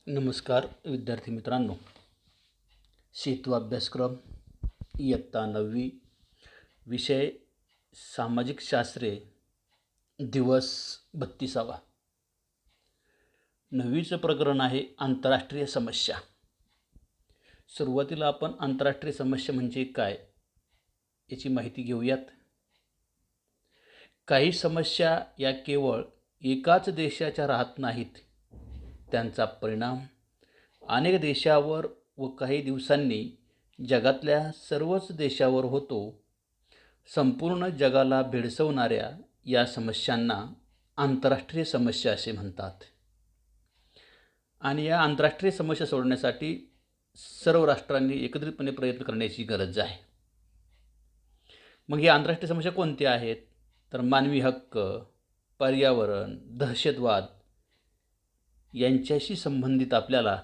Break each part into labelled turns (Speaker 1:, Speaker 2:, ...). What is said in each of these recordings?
Speaker 1: नमस्कार विद्यार्थी मित्रांनो. सेतू अभ्यासक्रम इयत्ता 9वी, विषय सामाजिक शास्त्रे, दिवस 32वा. 9वीचं प्रकरण आहे आंतरराष्ट्रीय समस्या. सुरुवातीला आपण आंतरराष्ट्रीय समस्या म्हणजे काय याची माहिती घेऊयात. काही समस्या या केवळ एकाच देशाच्या राहत नाहीत, त्यांचा परिणाम अनेक देशावर व काही दिवसांनी जगातल्या सर्वच देशावर होतो. संपूर्ण जगाला भेडसवणाऱ्या या समस्यांना आंतरराष्ट्रीय समस्या असे म्हणतात. आणि या आंतरराष्ट्रीय समस्या सोडवण्यासाठी सर्व राष्ट्रांनी एकत्रितपणे प्रयत्न करण्याची गरज आहे. मग या आंतरराष्ट्रीय समस्या कोणत्या आहेत? तर मानवी हक्क, पर्यावरण, दहशतवाद यांच्याशी संबंधित आपल्याला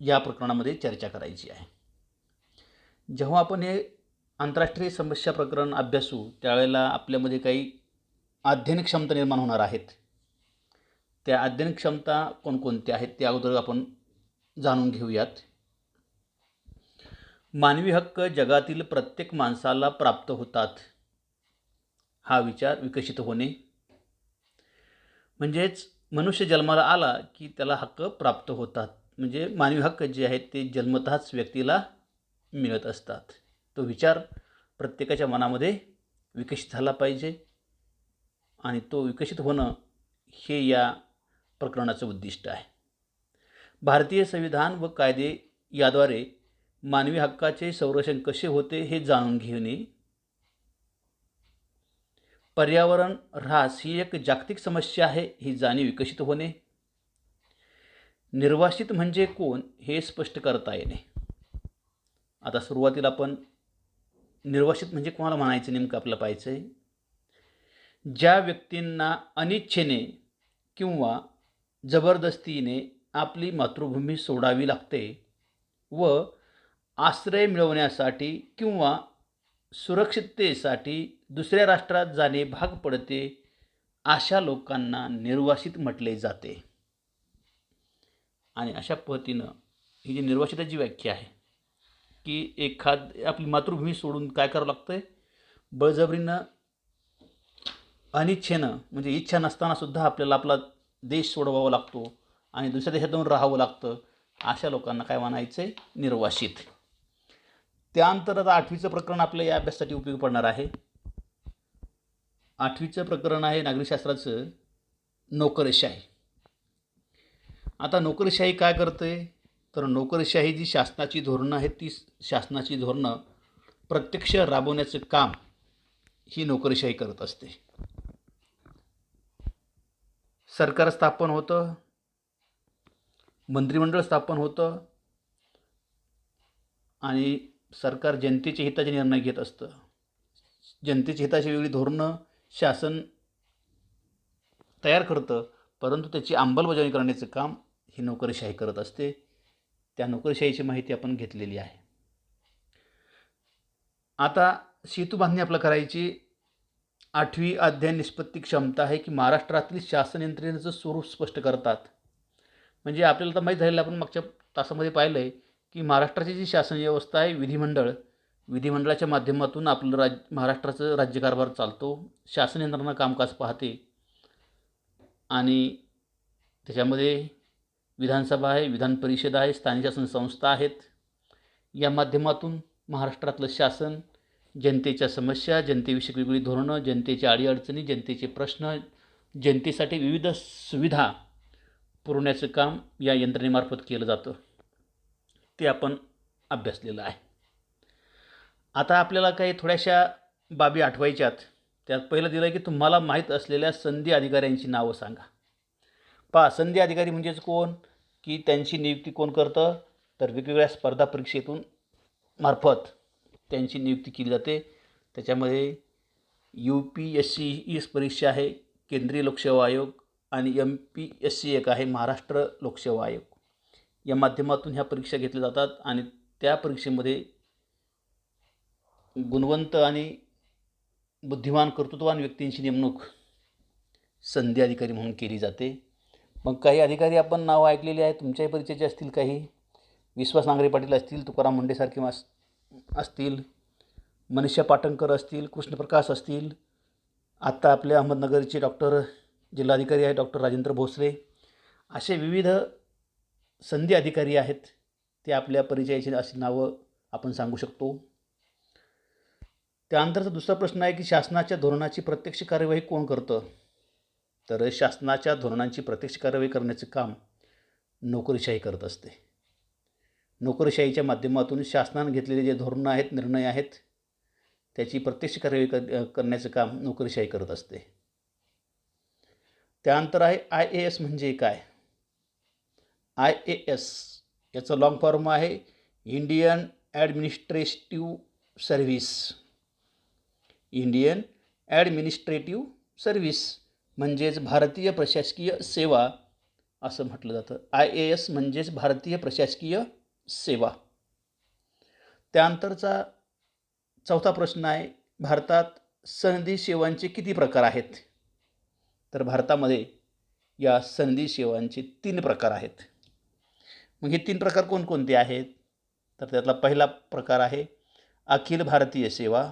Speaker 1: या प्रकरणामध्ये चर्चा करायची आहे. जेव्हा आपण हे आंतरराष्ट्रीय समस्या प्रकरण अभ्यासू त्यावेळेला आपल्यामध्ये काही अध्ययन क्षमता निर्माण होणार आहेत. त्या अध्ययन क्षमता कोणकोणत्या आहेत त्या अगोदर आपण जाणून घेऊयात. मानवी हक्क जगातील प्रत्येक माणसाला प्राप्त होतात, हा विचार विकसित होणे. म्हणजेच मनुष्य जन्माला आला की त्याला हक्क प्राप्त होतात. म्हणजे मानवी हक्क जे आहेत ते जन्मतःच व्यक्तीला मिळत असतात. तो विचार प्रत्येकाच्या मनामध्ये विकसित झाला पाहिजे आणि तो विकसित होणं हे या प्रकरणाचं उद्दिष्ट आहे. भारतीय संविधान व कायदे याद्वारे मानवी हक्काचे संरक्षण कसे होते हे जाणून घेणे. पर्यावरण ऱ्हास ही एक जागतिक समस्या आहे, ही जाणीव विकसित होणे. निर्वासित म्हणजे कोण हे स्पष्ट करता येणे. आता सुरुवातीला आपण निर्वासित म्हणजे कोणाला म्हणायचं नेमकं आपल्याला पाहायचं आहे. ज्या व्यक्तींना अनिच्छेने किंवा जबरदस्तीने आपली मातृभूमी सोडावी लागते व आश्रय मिळवण्यासाठी किंवा सुरक्षिततेसाठी दुसऱ्या राष्ट्रात जाणे भाग पडते, अशा लोकांना निर्वासित म्हटले जाते. आणि अशा पद्धतीनं ही जी निर्वासिताची व्याख्या आहे की आपली मातृभूमी सोडून काय करावं लागतं आहे, बळजबरीनं अनिच्छेनं म्हणजे इच्छा नसतानासुद्धा आपल्याला आपला देश सोडवावा लागतो आणि दुसऱ्या देशात जाऊन राहावं लागतं, अशा लोकांना काय म्हणायचं आहे, निर्वासित. त्यानंतर आता 8वीचं प्रकरण आपल्या या अभ्यासासाठी उपयोगी पडणार आहे. 8वीचं प्रकरण आहे नागरिकशास्त्राचं नोकरशाही. आता नोकरशाही काय करते, तर नोकरशाही जी शासनाची धोरणं आहेत ती शासनाची धोरणं प्रत्यक्ष राबवण्याचं काम ही नोकरशाही करत असते. सरकार स्थापन होतं, मंत्रिमंडळ स्थापन होतं आणि सरकार जनतेच्या हिताचे निर्णय घेत असतं. जनतेच्या हिताची वेगळी धोरणं शासन तयार करतं, परंतु त्याची अंमलबजावणी करण्याचं काम ही नोकरशाही करत असते. त्या नोकरशाहीची माहिती आपण घेतलेली आहे. आता सेतू बांधणी आपल्याला करायची. 8वी अध्ययन निष्पत्ती क्षमता आहे की महाराष्ट्रातील शासन यंत्रणेचं स्वरूप स्पष्ट करतात. म्हणजे आपल्याला तर माहीत झालेलं, आपण मागच्या तासामध्ये पाहिलं आहे की महाराष्ट्राची जी शासन व्यवस्था आहे, विधिमंडळाच्या माध्यमातून आपलं महाराष्ट्राचं राज्यकारभार चालतो. शासन यंत्रणा कामकाज पाहते आणि त्याच्यामध्ये विधानसभा आहे, विधान परिषद आहे, स्थानिक शासन संस्था आहेत. या माध्यमातून महाराष्ट्रातलं शासन जनतेच्या समस्या, जनतेविषयी वेगवेगळी धोरणं, जनतेच्या अडीअडचणी, जनतेचे प्रश्न, जनतेसाठी विविध सुविधा पुरवण्याचं काम या यंत्रणेमार्फत केलं जातं. ते आपण अभ्यासलेलं आहे. आता आपल्याला काही थोड्याशा बाबी आठवायच्यात. त्यात पहिलं दिलं आहे की तुम्हाला माहीत असलेल्या संधी अधिकाऱ्यांची नावं सांगा. पहा, संधी अधिकारी म्हणजेच कोण, की त्यांची नियुक्ती कोण करतं, तर वेगवेगळ्या स्पर्धा परीक्षेतून मार्फत त्यांची नियुक्ती केली जाते. त्याच्यामध्ये UPSC ही परीक्षा आहे, केंद्रीय लोकसेवा आयोग, आणि MPSC एक आहे, महाराष्ट्र लोकसेवा आयोग. या माध्यमातून ह्या परीक्षा घेतल्या जातात आणि त्या परीक्षेमध्ये गुणवंत आणि बुद्धिमान कर्तृत्ववान व्यक्तींची नेमणूक संधी अधिकारी म्हणून केली जाते. मग काही अधिकारी आपण नावं ऐकलेली आहेत, तुमच्याही परिचयाचे असतील काही. विश्वास नांगरे पाटील असतील, तुकाराम मुंडेसारखे असतील, मनीषा पाटणकर असतील, कृष्णप्रकाश असतील. आत्ता आपल्या अहमदनगरचे जिल्हाधिकारी आहेत डॉक्टर राजेंद्र भोसले. असे विविध संधी अधिकारी आहेत, ते आपल्या परिचयाची अशी नावं आपण सांगू शकतो. त्यानंतरचा दुसरा प्रश्न आहे की शासनाच्या धोरणाची प्रत्यक्ष कार्यवाही कोण करतं? तर शासनाच्या धोरणांची प्रत्यक्ष कार्यवाही करण्याचे काम नोकरशाही करत असते. नोकरशाहीच्या माध्यमातून शासनाने घेतलेले जे धोरणं आहेत, निर्णय आहेत, त्याची प्रत्यक्ष कार्यवाही करण्याचं काम नोकरशाही करत असते. त्यानंतर आहे IAS म्हणजे काय? IAS याचं लॉंग फॉर्म आहे Indian administrative service. Indian administrative service म्हणजेच भारतीय प्रशासकीय सेवा असं म्हटलं जातं. IAS म्हणजेच भारतीय प्रशासकीय सेवा. त्यानंतरचा चौथा प्रश्न आहे, भारतात सनदी सेवांचे किती प्रकार आहेत? तर भारतामध्ये या सनदी सेवांचे 3 प्रकार आहेत. मग हे 3 प्रकार कोणकोणते आहेत? तर त्यातला पहिला प्रकार आहे अखिल भारतीय सेवा,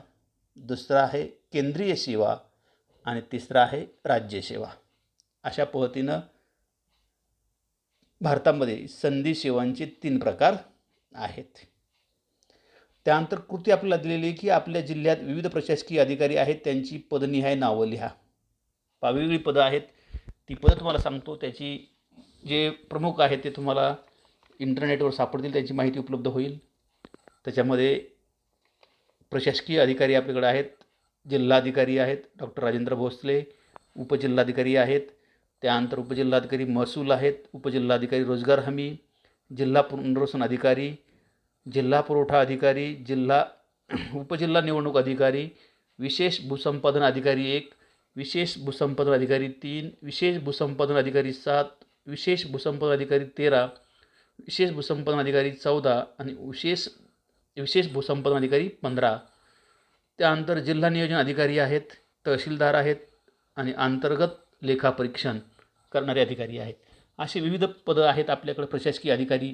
Speaker 1: दुसरा आहे केंद्रीय सेवा आणि तिसरा आहे राज्य सेवा. अशा पद्धतीनं भारतामध्ये संधी सेवांचे 3 प्रकार आहेत. त्यानंतर कृती आपल्याला दिलेली की आपल्या जिल्ह्यात विविध प्रशासकीय अधिकारी आहेत, त्यांची पदनिहाय नावं लिहा. वेगवेगळी पदं आहेत, ती पदं तुम्हाला सांगतो. त्याची जे प्रमुख आहेत ते तुम्हाला इंटरनेटवर सापडतील, त्यांची माहिती उपलब्ध होईल. त्याच्यामध्ये प्रशासकीय अधिकारी आपल्याकडे आहेत, जिल्हाधिकारी आहेत डॉक्टर राजेंद्र भोसले, उपजिल्हाधिकारी आहेत, त्यानंतर उपजिल्हाधिकारी महसूल आहेत, उपजिल्हाधिकारी रोजगार हमी, जिल्हा पुनर्वसन अधिकारी, जिल्हा पुरवठा अधिकारी, उपजिल्हा निवडणूक अधिकारी, विशेष भूसंपादन अधिकारी 1, विशेष भूसंपादन अधिकारी 3, विशेष भूसंपादन अधिकारी 7, विशेष भूसंपादन अधिकारी 13, विशेष भूसंपादन अधिकारी 14 आणि विशेष भूसंपादन अधिकारी 15. त्यानंतर जिल्हा नियोजन अधिकारी आहेत, तहसीलदार आहेत आणि अंतर्गत लेखापरीक्षण करणारे अधिकारी आहेत. अशी विविध पदं आहेत आपल्याकडे. प्रशासकीय अधिकारी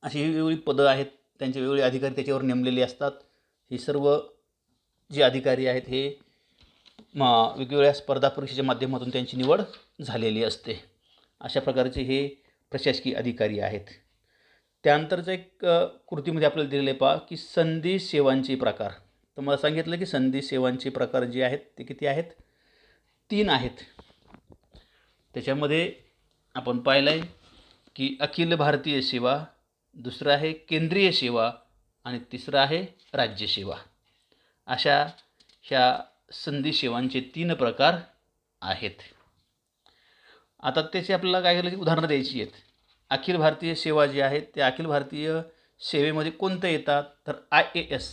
Speaker 1: अशी वेगवेगळी पदं आहेत, त्यांचे वेगवेगळे अधिकारी त्याच्यावर नेमलेले असतात. हे सर्व जे अधिकारी आहेत हे वेगवेगळ्या स्पर्धा परीक्षेच्या माध्यमातून त्यांची निवड झालेली असते. अशा प्रकारचे हे प्रशासकीय अधिकारी आहेत. त्यानंतरचं एक कृतीमध्ये आपल्याला दिलेले पहा की संधी सेवांचे प्रकार. तर मला सांगितलं की संधी सेवांचे प्रकार जे आहेत ते किती आहेत? 3 आहेत. त्याच्यामध्ये आपण पाहिलं आहे की अखिल भारतीय सेवा, दुसरं आहे केंद्रीय सेवा आणि तिसरं आहे राज्य सेवा. अशा ह्या संधी सेवांचे 3 प्रकार आहेत. आता त्याची आपल्याला काय केलं की उदाहरणं द्यायची आहेत. अखिल भारतीय सेवा जी आहेत त्या अखिल भारतीय सेवेमध्ये कोणतं येतात? तर IAS,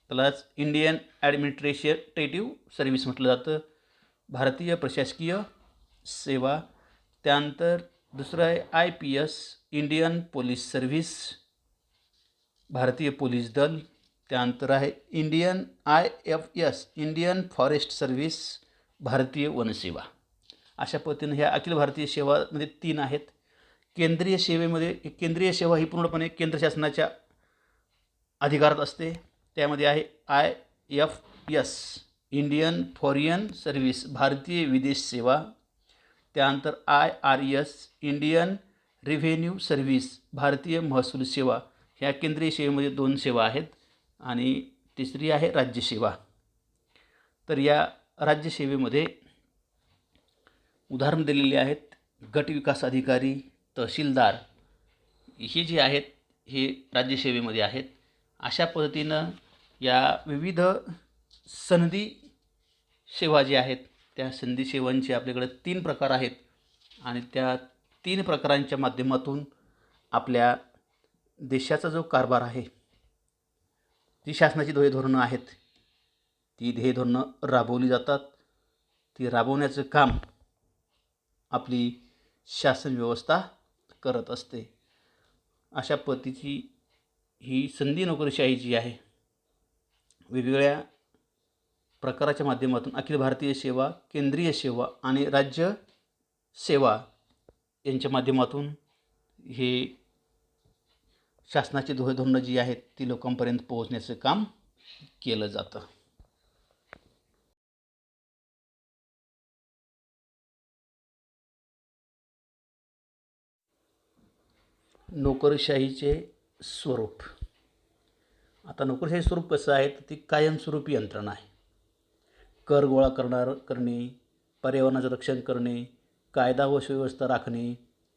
Speaker 1: त्यालाच इंडियन ॲडमिनिस्ट्रेटिव्ह सर्व्हिस म्हटलं जातं, भारतीय प्रशासकीय सेवा. त्यानंतर दुसरं आहे IPS, इंडियन पोलीस सर्व्हिस, भारतीय पोलीस दल. त्यानंतर आहे Indian IFS, Indian forest service, भारतीय वनसेवा. अशा पद्धतीनं ह्या अखिल भारतीय सेवामध्ये 3 आहेत. केंद्रीय केंद्रीय सेवा ही पूर्णपणे केंद्र शासनाच्या अधिकारात असते. त्यामध्ये आहे IFS, इंडियन फॉरेन सर्व्हिस, भारतीय विदेश सेवा. त्यानंतर IRS, इंडियन रेव्हेन्यू सर्व्हिस, भारतीय महसूल सेवा. ह्या केंद्रीय सेवेमध्ये 2 सेवा आहेत आणि तिसरी आहे राज्यसेवा. तर या राज्यसेवेमध्ये उदाहरण दिलेले आहेत. गट विकास अधिकारी, तहसीलदार हे जे आहेत हे राज्यसेवेमध्ये आहेत. अशा पद्धतीनं या विविध संधी सेवा ज्या आहेत त्या संधी सेवांचे आपल्याकडे 3 प्रकार आहेत आणि त्या 3 प्रकारांच्या माध्यमातून आपल्या देशाचा जो कारभार आहे, जी शासनाची ध्येयधोरणं आहेत, ती ध्येयधोरणं राबवली जातात. ती राबवण्याचं काम आपली शासन व्यवस्था करत असते. अशा पद्धतीची ही संधी नोकरशाही जी आहे वेगवेगळ्या प्रकाराच्या माध्यमातून अखिल भारतीय सेवा, केंद्रीय सेवा आणि राज्य सेवा यांच्या माध्यमातून हे शासनाची धोरणं जी आहेत ती लोकांपर्यंत पोहोचण्याचं काम केलं जातं. नोकरशाहीचे स्वरूप. आता नोकरशाही स्वरूप कसं आहे तर ती कायमस्वरूपी यंत्रणा आहे. कर गोळा करणे, पर्यावरणाचं रक्षण करणे, कायदा व सुव्यवस्था राखणे,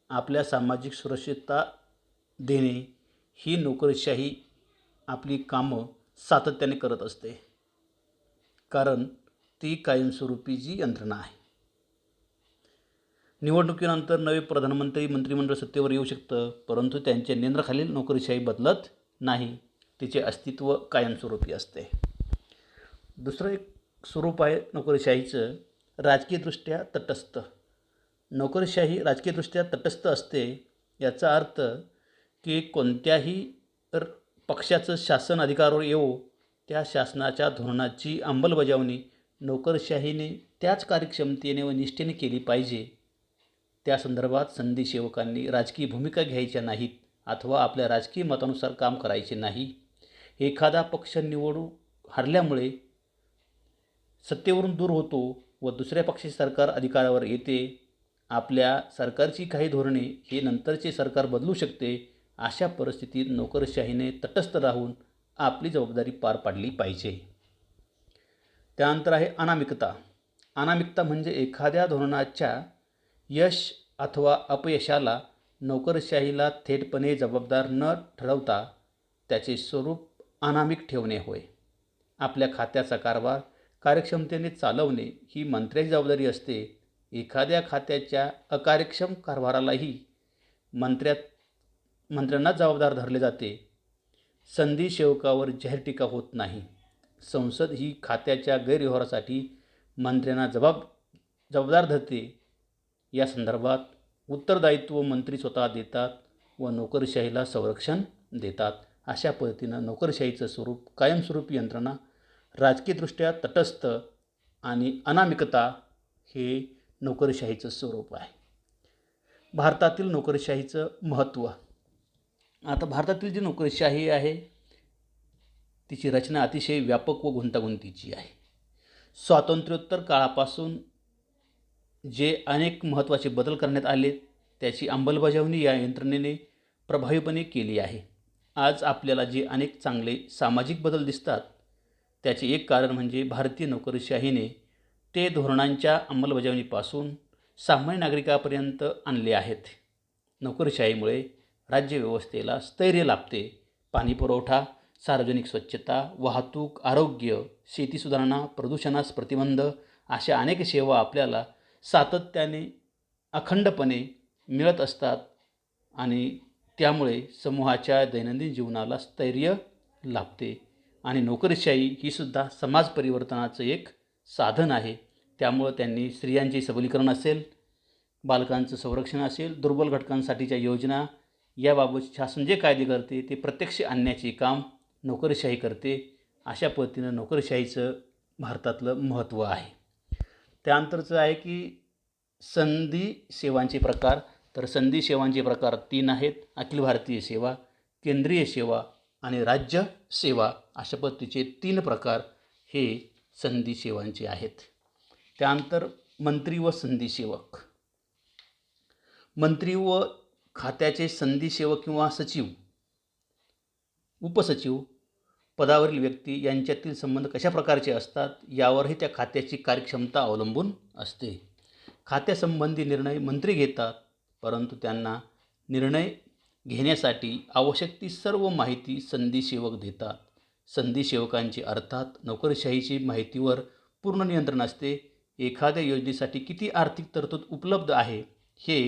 Speaker 1: आपल्या सामाजिक सुरक्षितता देणे ही नोकरशाही आपली कामं सातत्याने करत असते, कारण ती कायमस्वरूपी जी यंत्रणा आहे. निवडणुकीनंतर नवे प्रधानमंत्री मंत्रिमंडळ सत्तेवर येऊ शकतं, परंतु त्यांच्या नियंत्रणाखालील नोकरशाही बदलत नाही, तिचे अस्तित्व कायमस्वरूपी असते. दुसरं एक स्वरूप आहे नोकरशाहीचं राजकीयदृष्ट्या तटस्थ. नोकरशाही राजकीयदृष्ट्या तटस्थ असते, याचा अर्थ की कोणत्याही पक्षाचं शासन अधिकारावर येवो, त्या शासनाच्या धोरणाची अंमलबजावणी नोकरशाहीने त्याच कार्यक्षमतेने व निष्ठेने केली पाहिजे. त्या संदर्भात संधीसेवकांनी राजकीय भूमिका घ्यायच्या नाहीत अथवा आपल्या राजकीय मतानुसार काम करायचे नाही. एखादा पक्ष निवडून हरल्यामुळे सत्तेवरून दूर होतो व दुसऱ्या पक्षाचे सरकार अधिकारावर येते. आपल्या सरकारची काही धोरणे हे नंतरचे सरकार बदलू शकते. अशा परिस्थितीत नोकरशाहीने तटस्थ राहून आपली जबाबदारी पार पाडली पाहिजे. त्यानंतर आहे अनामिकता. अनामिकता म्हणजे एखाद्या धोरणाच्या यश अथवा अपयशाला नोकरशाहीला थेटपणे जबाबदार न ठरवता त्याचे स्वरूप अनामिक ठेवणे होय. आपल्या खात्याचा कारभार कार्यक्षमतेने चालवणे ही मंत्र्याची जबाबदारी असते. एखाद्या खात्याच्या अकार्यक्षम कारभारालाही मंत्र्यांना जबाबदार धरले जाते. संधीसेवकावर जाहीर टीका होत नाही. संसद ही खात्याच्या गैरव्यवहारासाठी मंत्र्यांना जबाबदार धरते. या संदर्भात उत्तरदायित्व मंत्री स्वतः देतात व नोकरशाहीला संरक्षण देतात. अशा पद्धतीनं नोकरशाहीचं स्वरूप कायमस्वरूपी यंत्रणा, राजकीयदृष्ट्या तटस्थ आणि अनामिकता हे नोकरशाहीचं स्वरूप आहे. भारतातील नोकरशाहीचं महत्त्व. आता भारतातील जी नोकरशाही आहे तिची रचना अतिशय व्यापक व गुंतागुंतीची आहे. स्वातंत्र्योत्तर काळापासून जे अनेक महत्त्वाचे बदल करण्यात आले त्याची अंमलबजावणी या यंत्रणेने प्रभावीपणे केली आहे. आज आपल्याला जे अनेक चांगले सामाजिक बदल दिसतात त्याचे एक कारण म्हणजे भारतीय नोकरशाहीने ते धोरणांच्या अंमलबजावणीपासून सामान्य नागरिकापर्यंत आणले आहेत. नोकरशाहीमुळे राज्यव्यवस्थेला स्थैर्य लाभते. पाणीपुरवठा, सार्वजनिक स्वच्छता, वाहतूक, आरोग्य, शेती सुधारणा, प्रदूषणास प्रतिबंध अशा अनेक सेवा आपल्याला सातत्याने अखंडपणे मिळत असतात आणि त्यामुळे समूहाच्या दैनंदिन जीवनाला स्थैर्य लाभते. आणि नोकरशाही ही सुद्धा समाज परिवर्तनाचं एक साधन आहे. त्यामुळं त्यांनी स्त्रियांचे सबलीकरण असेल, बालकांचं संरक्षण असेल, दुर्बल घटकांसाठीच्या योजना याबाबत शासन जे कायदे करते ते प्रत्यक्ष आणण्याचे काम नोकरशाही करते. अशा पद्धतीनं नोकरशाहीचं भारतातलं महत्त्व आहे. त्यानंतरचं आहे की संधी सेवांचे प्रकार. तर संधी सेवांचे प्रकार 3 आहेत. अखिल भारतीय सेवा, केंद्रीय सेवा आणि राज्य सेवा अशा पद्धतीचे 3 प्रकार हे संधी सेवांचे आहेत. त्यानंतर मंत्री व संधीसेवक. मंत्री व खात्याचे संधीसेवक किंवा सचिव, उपसचिव पदावरील व्यक्ती यांच्यातील संबंध कशा प्रकारचे असतात यावरही त्या खात्याची कार्यक्षमता अवलंबून असते. खात्यासंबंधी निर्णय मंत्री घेतात, परंतु त्यांना निर्णय घेण्यासाठी आवश्यक ती सर्व माहिती संधीसेवक देतात. संधीसेवकांचे अर्थात नोकरशाहीची माहितीवर पूर्ण नियंत्रण असते. एखाद्या योजनेसाठी किती आर्थिक तरतूद उपलब्ध आहे हे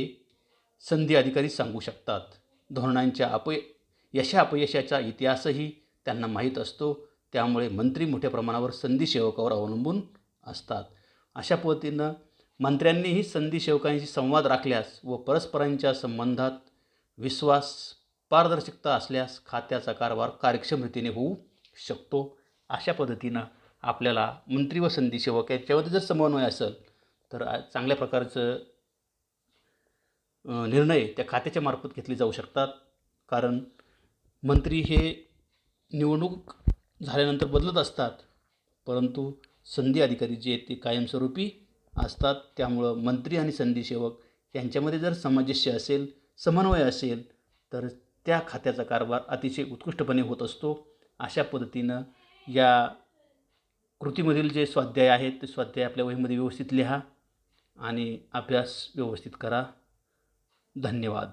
Speaker 1: संधी अधिकारी सांगू शकतात. धोरणांच्या अपयशाचा इतिहासही त्यांना माहीत असतो. त्यामुळे मंत्री मोठ्या प्रमाणावर संधीसेवकावर अवलंबून असतात. अशा पद्धतीनं मंत्र्यांनीही संधीसेवकांशी संवाद राखल्यास व परस्परांच्या संबंधात विश्वास, पारदर्शकता असल्यास खात्याचा कारभार कार्यक्षम रीतीने होऊ शकतो. अशा पद्धतीनं आपल्याला मंत्री व संधीसेवक याच्यामध्ये जर समन्वय असेल तर चांगल्या प्रकारचं निर्णय त्या खात्याच्या मार्फत घेतले जाऊ शकतात. कारण मंत्री हे निवडणूक झाल्यानंतर बदलत असतात, परंतु संधी अधिकारी जे आहेत ते कायमस्वरूपी असतात. त्यामुळं मंत्री आणि संधी सेवक यांच्यामध्ये जर सामंजस्य असेल, समन्वय असेल, तर त्या खात्याचा कारभार अतिशय उत्कृष्टपणे होत असतो. अशा पद्धतीनं या कृतीमधील जे स्वाध्याय आहेत ते स्वाध्याय आपल्या वहीमध्ये व्यवस्थित लिहा आणि अभ्यास व्यवस्थित करा. धन्यवाद.